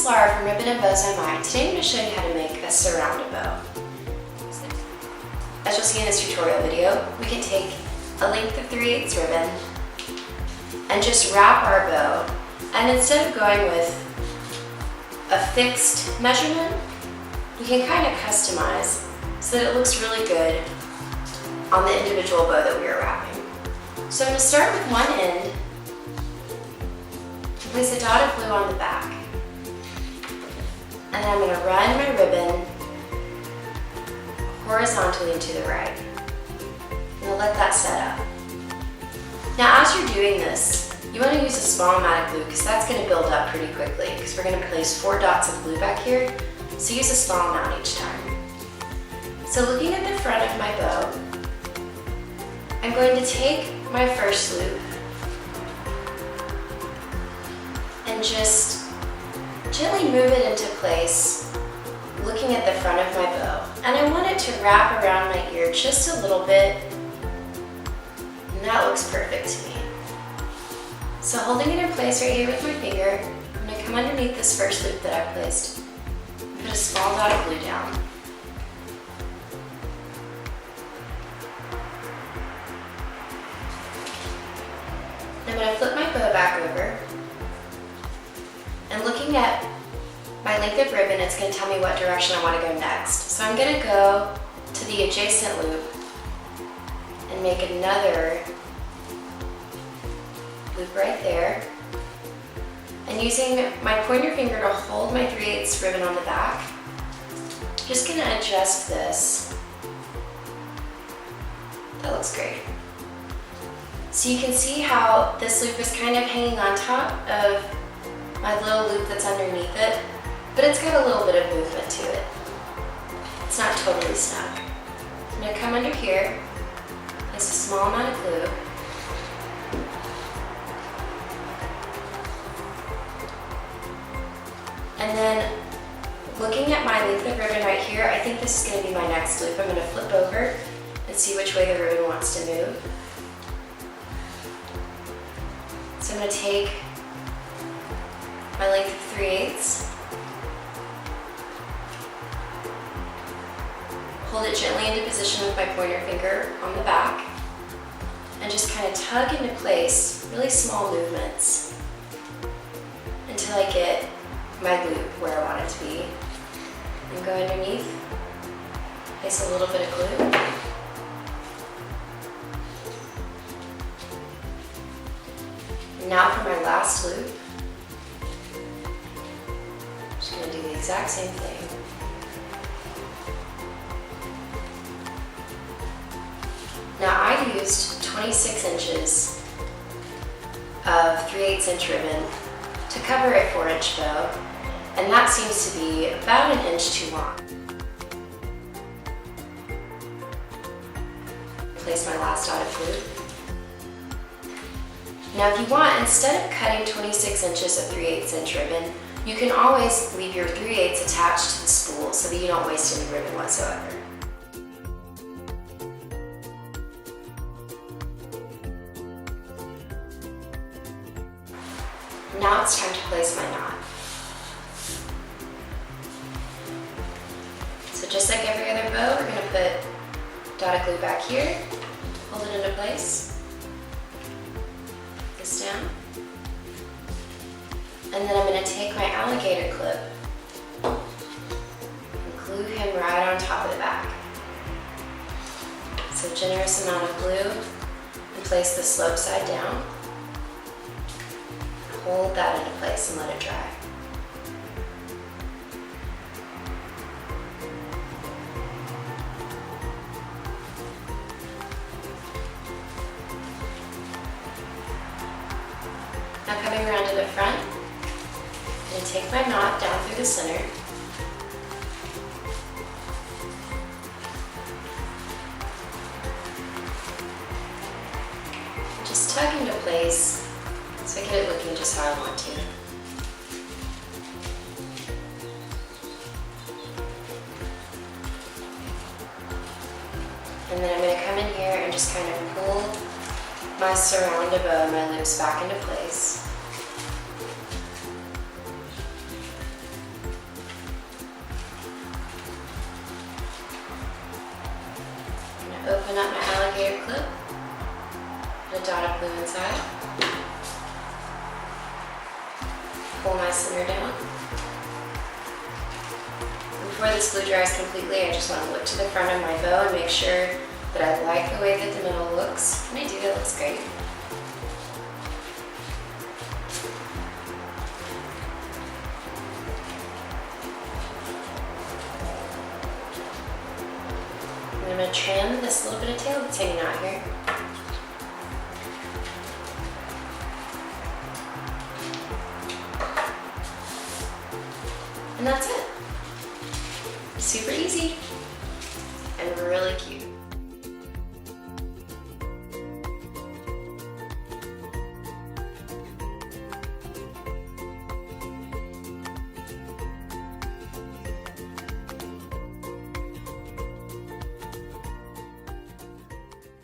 Laura from Ribbon and Bows on Mine. Today I'm going to show you how to make a Surroundabow. As you'll see in this tutorial video, we can take a length of 3/8 ribbon and just wrap our bow. And instead of going with a fixed measurement, we can kind of customize so that it looks really good on the individual bow that we are wrapping. So I'm going to start with one end, place a dot of glue on the back, and then I'm going to run my ribbon horizontally and to the right. I'm going to let that set up. Now as you're doing this, you want to use a small amount of glue because that's going to build up pretty quickly because we're going to place 4 dots of glue back here, so use a small amount each time. So looking at the front of my bow, I'm going to take my first loop and just gently move it into place, looking at the front of my bow. And I want it to wrap around my ear just a little bit, and that looks perfect to me. So holding it in place right here with my finger, I'm going to come underneath this first loop that I placed and put a small dot of glue down. I'm going to flip my bow back over, and looking at my length of ribbon, it's going to tell me what direction I want to go next. So I'm going to go to the adjacent loop and make another loop right there. And using my pointer finger to hold my 3/8 ribbon on the back, just going to adjust this. That looks great. So you can see how this loop is kind of hanging on top of my little loop that's underneath it, but it's got a little bit of movement to it. It's not totally snug. I'm going to come under here, place a small amount of glue, and then looking at my length of ribbon right here, I think this is going to be my next loop. I'm going to flip over and see which way the ribbon wants to move. So I'm going to take my length of 3/8, hold it gently into position with my pointer finger on the back, and just kind of tug into place, really small movements, until I get my loop where I want it to be. And go underneath, place a little bit of glue. Now for my last loop, I'm just going to do the exact same thing. Now I used 26 inches of 3/8 inch ribbon to cover a 4-inch bow, and that seems to be about an inch too long. Place my last dot of glue. Now if you want, instead of cutting 26 inches of 3/8 inch ribbon, you can always leave your 3/8 attached to the spool so that you don't waste any ribbon whatsoever. Now it's time to place my knot. So just like every other bow, we're going to put a dot of glue back here, hold it into place, down, and then I'm going to take my alligator clip and glue him right on top of the back. So generous amount of glue, and place the slope side down. Hold that into place and let it dry. Now coming around to the front, I'm going to take my knot down through the center. Just tug into place so I get it looking just how I want to. And then I'm going to come in here and just kind of pull my Surroundabow, my loops back into place. open up my alligator clip, put a dot of glue inside, pull my center down. Before this glue dries completely, I just want to look to the front of my bow and make sure that I like the way that the middle looks. And I do, that looks great. I'm going to trim this little bit of tail that's hanging out here. And that's it. Super easy and really cute.